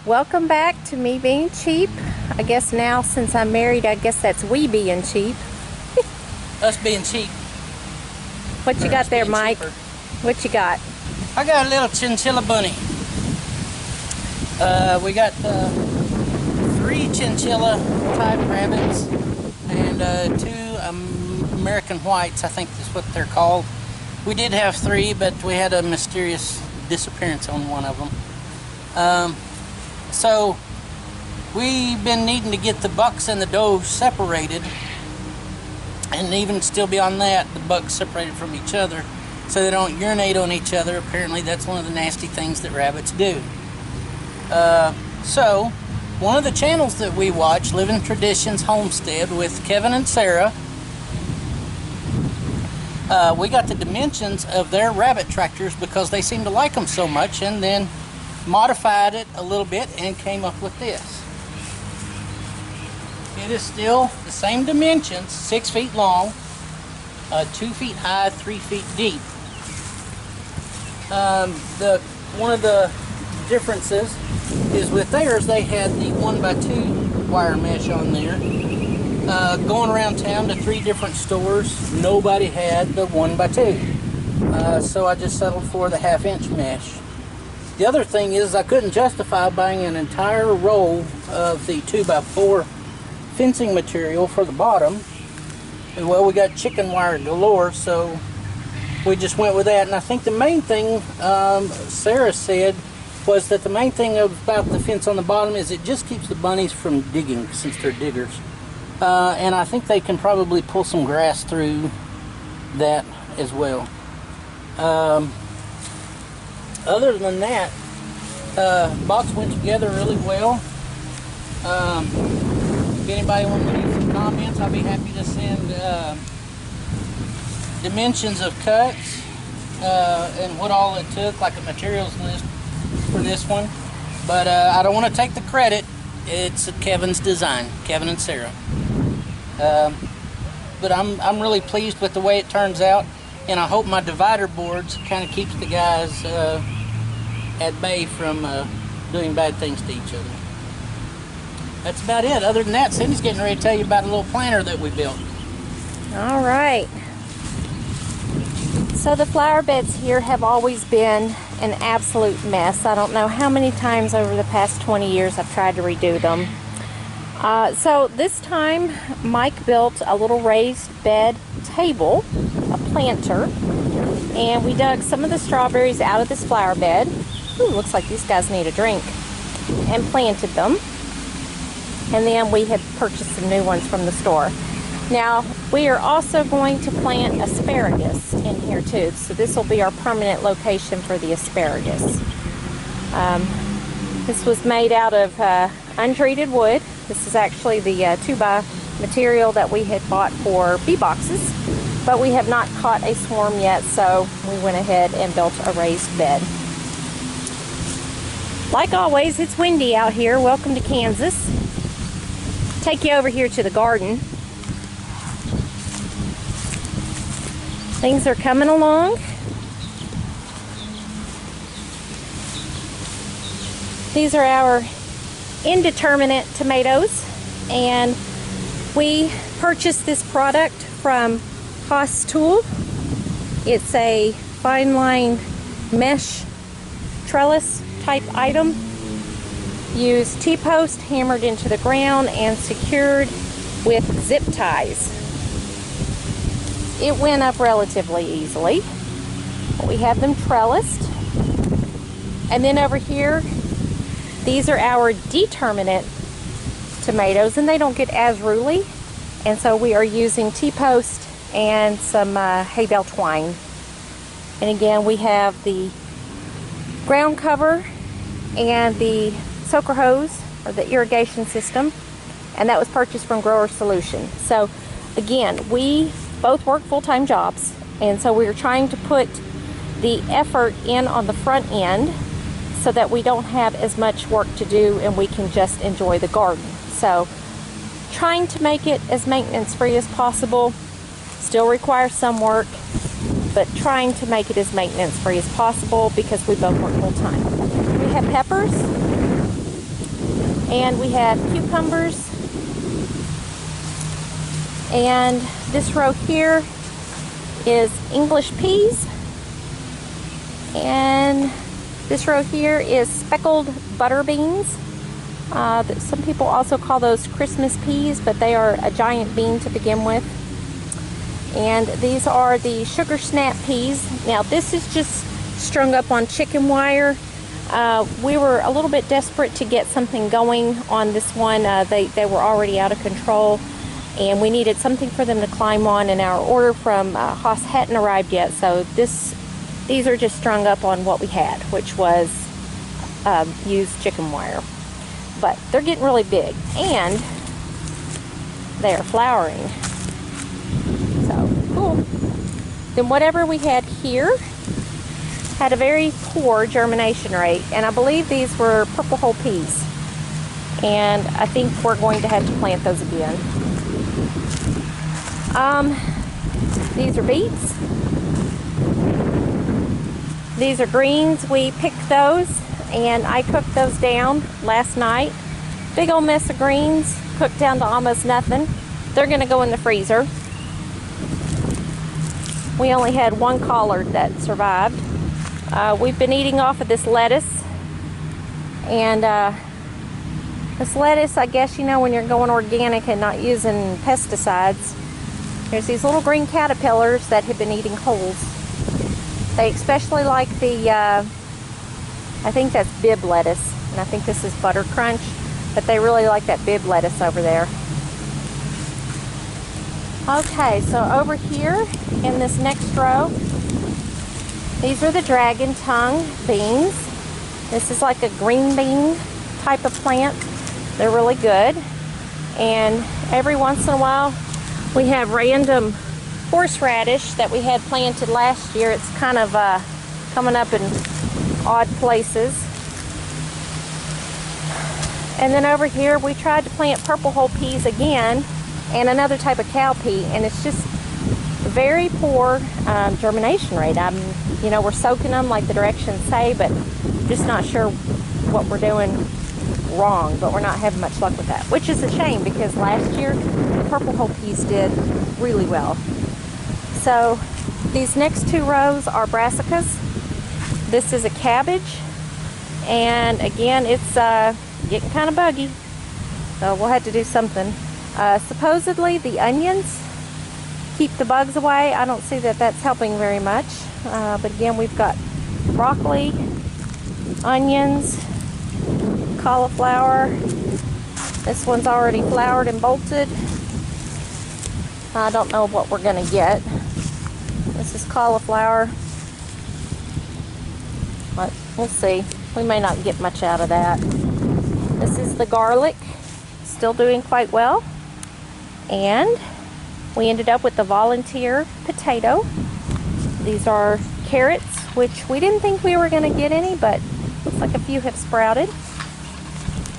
Welcome back to me being cheap. I guess now since I'm married, I guess that's we being cheap. Us being cheap. What you got there, Mike? Cheaper. What you got? I got a little chinchilla bunny. We got 3 chinchilla type rabbits and 2 American whites, I think is what they're called. We did have 3, but we had a mysterious disappearance on one of them. So we've been needing to get the bucks and the does separated, and even still beyond that, the bucks separated from each other so they don't urinate on each other. Apparently that's one of the nasty things that rabbits do. So one of the channels that we watch, Living Traditions Homestead with Kevin and Sarah, we got the dimensions of their rabbit tractors because they seem to like them so much, and then modified it a little bit and came up with this. It is still the same dimensions, 6 feet long, 2 feet high, 3 feet deep. One of the differences is with theirs, they had the 1x2 wire mesh on there. Going around town to 3 different stores, nobody had the 1x2. So I just settled for the 1/2-inch mesh. The other thing is I couldn't justify buying an entire roll of the 2x4 fencing material for the bottom. Well, we got chicken wire galore, so we just went with that. And I think the main thing Sarah said was that the main thing about the fence on the bottom is it just keeps the bunnies from digging, since they're diggers. And I think they can probably pull some grass through that as well. Other than that, box went together really well. If anybody wants to leave some comments, I'll be happy to send dimensions of cuts and what all it took, like a materials list for this one. But I don't want to take the credit. It's Kevin's design, Kevin and Sarah. But I'm really pleased with the way it turns out, and I hope my divider boards kind of keeps the guys at bay from doing bad things to each other. That's about it. Other than that, Cindy's getting ready to tell you about a little planter that we built. All right. So the flower beds here have always been an absolute mess. I don't know how many times over the past 20 years I've tried to redo them. So this time Mike built a little raised bed table, a planter, and we dug some of the strawberries out of this flower bed. Ooh, looks like these guys need a drink. And planted them. And then we had purchased some new ones from the store. Now, we are also going to plant asparagus in here too. So this will be our permanent location for the asparagus. This was made out of untreated wood. This is actually the 2x material that we had bought for bee boxes. But we have not caught a swarm yet, so we went ahead and built a raised bed. Like always, it's windy out here. Welcome to Kansas. Take you over here to the garden. Things are coming along. These are our indeterminate tomatoes, and we purchased this product from Haas Tool. It's a fine line mesh trellis type item. Use T-post hammered into the ground and secured with zip ties. It went up relatively easily. We have them trellised. And then over here, these are our determinate tomatoes, and they don't get as ruly. And so we are using T-post and some hay bale twine. And again, we have the ground cover and the soaker hose, or the irrigation system, and that was purchased from Grower Solution. So again, we both work full-time jobs, and so we're trying to put the effort in on the front end so that we don't have as much work to do and we can just enjoy the garden. So trying to make it as maintenance free as possible. Still requires some work, but trying to make it as maintenance free as possible because we both work full-time. We have peppers. And we have cucumbers. And this row here is English peas. And this row here is speckled butter beans. Some people also call those Christmas peas, but they are a giant bean to begin with. And these are the sugar snap peas. Now this is just strung up on chicken wire. We were a little bit desperate to get something going on this one. They were already out of control, and we needed something for them to climb on, and our order from Haas hadn't arrived yet, so these are just strung up on what we had, which was used chicken wire. But they're getting really big, and they are flowering. So cool. Then whatever we had here had a very poor germination rate, and I believe these were purple hull peas, and I think we're going to have to plant those again. These are beets. These are greens. We picked those and I cooked those down last night. Big old mess of greens, cooked down to almost nothing. They're gonna go in the freezer. We only had one collard that survived. We've been eating off of this lettuce, and this lettuce, I guess, you know, when you're going organic and not using pesticides, there's these little green caterpillars that have been eating holes. They especially like the, I think that's bib lettuce, and I think this is butter crunch, but they really like that bib lettuce over there. Okay, so over here in this next row, these are the dragon tongue beans. This is like a green bean type of plant. They're really good. And every once in a while, we have random horseradish that we had planted last year. It's kind of coming up in odd places. And then over here, we tried to plant purple hull peas again, and another type of cowpea, and it's just very poor germination rate. You know, we're soaking them like the directions say, but just not sure what we're doing wrong, but we're not having much luck with that, which is a shame because last year the purple hull peas did really well. So these next two rows are brassicas. This is a cabbage, and again, it's getting kind of buggy, so we'll have to do something. Supposedly the onions keep the bugs away. I don't see that that's helping very much. But again, we've got broccoli, onions, cauliflower. This one's already flowered and bolted. I don't know what we're gonna get. This is cauliflower, but we'll see. We may not get much out of that. This is the garlic, still doing quite well. And we ended up with the volunteer potato. These are carrots, which we didn't think we were going to get any, but looks like a few have sprouted.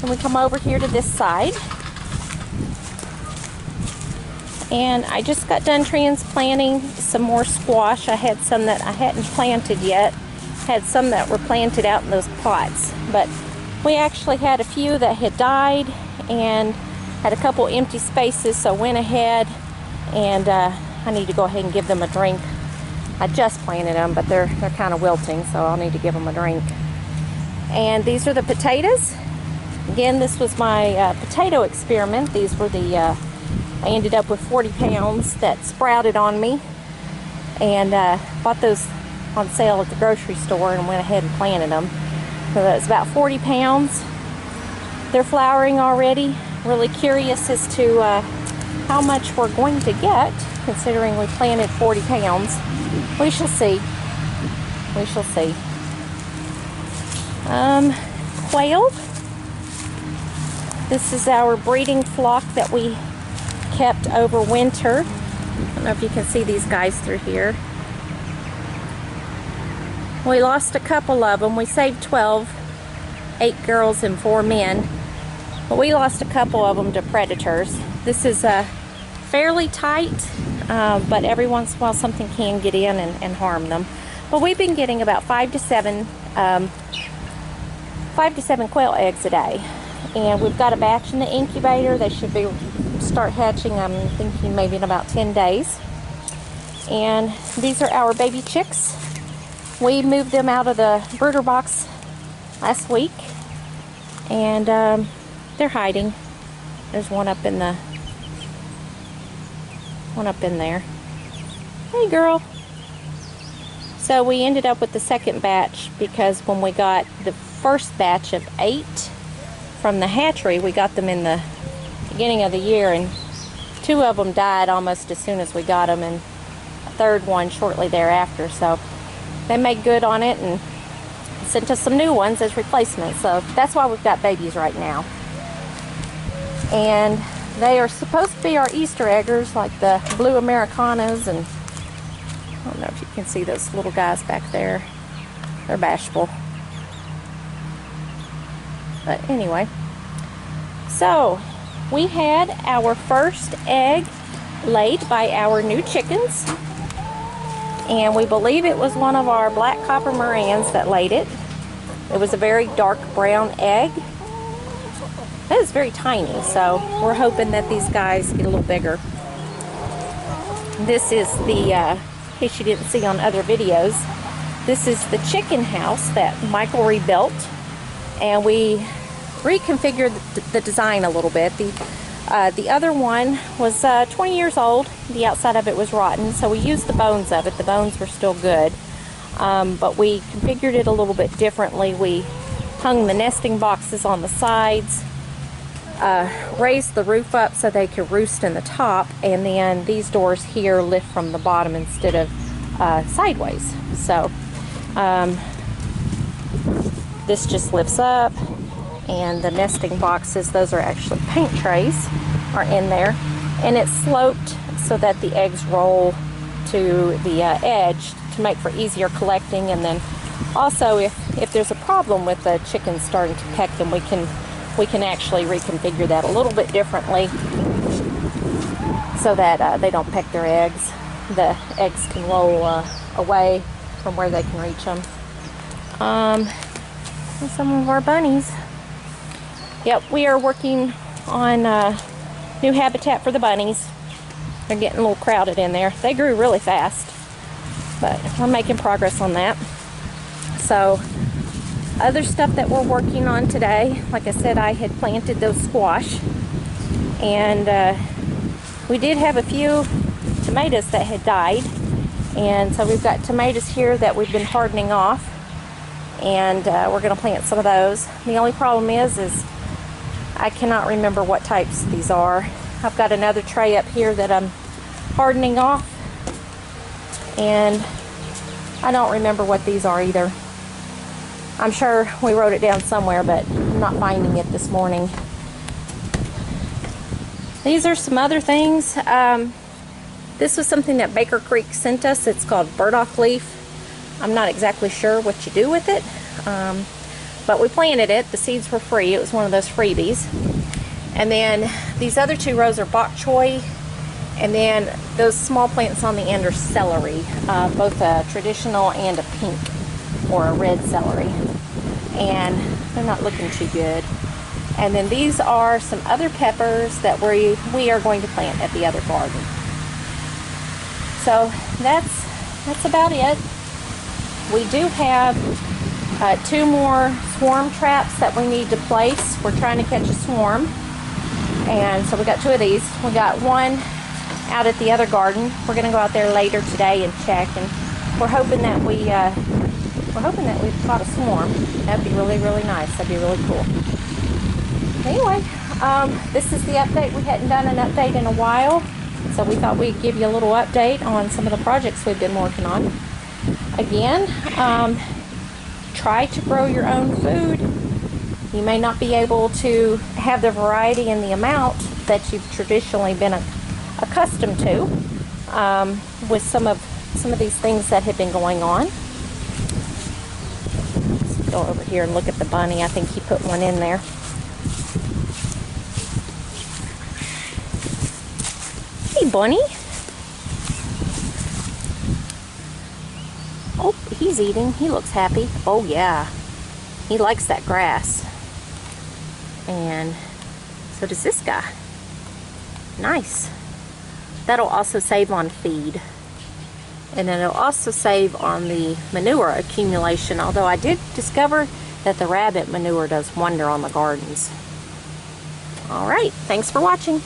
And we come over here to this side. And I just got done transplanting some more squash. I had some that I hadn't planted yet. Had some that were planted out in those pots. But we actually had a few that had died and had a couple empty spaces, so I went ahead and I need to go ahead and give them a drink. I just planted them, but they're kind of wilting, so I'll need to give them a drink. And these are the potatoes. Again, this was my potato experiment. These were the, I ended up with 40 pounds that sprouted on me, and bought those on sale at the grocery store and went ahead and planted them. So that's about 40 pounds. They're flowering already. Really curious as to how much we're going to get, considering we planted 40 pounds. We shall see. We shall see. Quail. This is our breeding flock that we kept over winter. I don't know if you can see these guys through here. We lost a couple of them. We saved 12, 8 girls and 4 men. But we lost a couple of them to predators. This is fairly tight, but every once in a while something can get in and harm them. But we've been getting about 5 to 7 quail eggs a day. and we've got a batch in the incubator. They should start hatching, I'm thinking maybe in about 10 days. And these are our baby chicks. We moved them out of the brooder box last week, and they're hiding. There's one up in there. Hey girl. So we ended up with the second batch because when we got the first batch of 8 from the hatchery, we got them in the beginning of the year, and 2 of them died almost as soon as we got them, and a third one shortly thereafter. So they made good on it and sent us some new ones as replacements. So that's why we've got babies right now. And they are supposed to be our Easter eggers, like the blue Americanas, and I don't know if you can see those little guys back there. They're bashful. But anyway, so we had our first egg laid by our new chickens, and we believe it was one of our black copper Marans that laid it. It was a very dark brown egg. It is very tiny, so we're hoping that these guys get a little bigger. This is the, in case you didn't see on other videos, this is the chicken house that Michael rebuilt, and we reconfigured the design a little bit. The other one was 20 years old. The outside of it was rotten, so we used the bones of it. The bones were still good, but we configured it a little bit differently. We hung the nesting boxes on the sides, raised the roof up so they could roost in the top, and then these doors here lift from the bottom instead of sideways. So this just lifts up, and the nesting boxes, those are actually paint trays, are in there, and it's sloped so that the eggs roll to the edge to make for easier collecting. And then also if there's a problem with the chickens starting to peck them, we can actually reconfigure that a little bit differently so that they don't peck their eggs. The eggs can roll away from where they can reach them. And some of our bunnies. Yep, we are working on new habitat for the bunnies. They're getting a little crowded in there. They grew really fast, but we're making progress on that. So other stuff that we're working on today, like I said, I had planted those squash, and we did have a few tomatoes that had died, and so we've got tomatoes here that we've been hardening off, and we're going to plant some of those. The only problem is I cannot remember what types these are. I've got another tray up here that I'm hardening off, and I don't remember what these are either. I'm sure we wrote it down somewhere, but I'm not finding it this morning. These are some other things. This was something that Baker Creek sent us. It's called burdock leaf. I'm not exactly sure what you do with it, but we planted it. The seeds were free. It was one of those freebies. And then these other 2 rows are bok choy, and then those small plants on the end are celery, both a traditional and a pink or a red celery, and they're not looking too good. And then these are some other peppers that we are going to plant at the other garden. So that's about it. We do have 2 more swarm traps that we need to place. We're trying to catch a swarm, and so we got 2 of these. We got one out at the other garden. We're going to go out there later today and check, and we're hoping that we've caught a swarm. That'd be really, really nice. That'd be really cool. Anyway, this is the update. We hadn't done an update in a while, so we thought we'd give you a little update on some of the projects we've been working on. Again, try to grow your own food. You may not be able to have the variety and the amount that you've traditionally been accustomed to with some of these things that have been going on. Let's go over here and look at the bunny. I think he put one in there. Hey, bunny. Oh, he's eating. He looks happy. Oh, yeah. He likes that grass. And so does this guy. Nice. That'll also save on feed. And then it'll also save on the manure accumulation, although I did discover that the rabbit manure does wonder on the gardens. Alright, thanks for watching.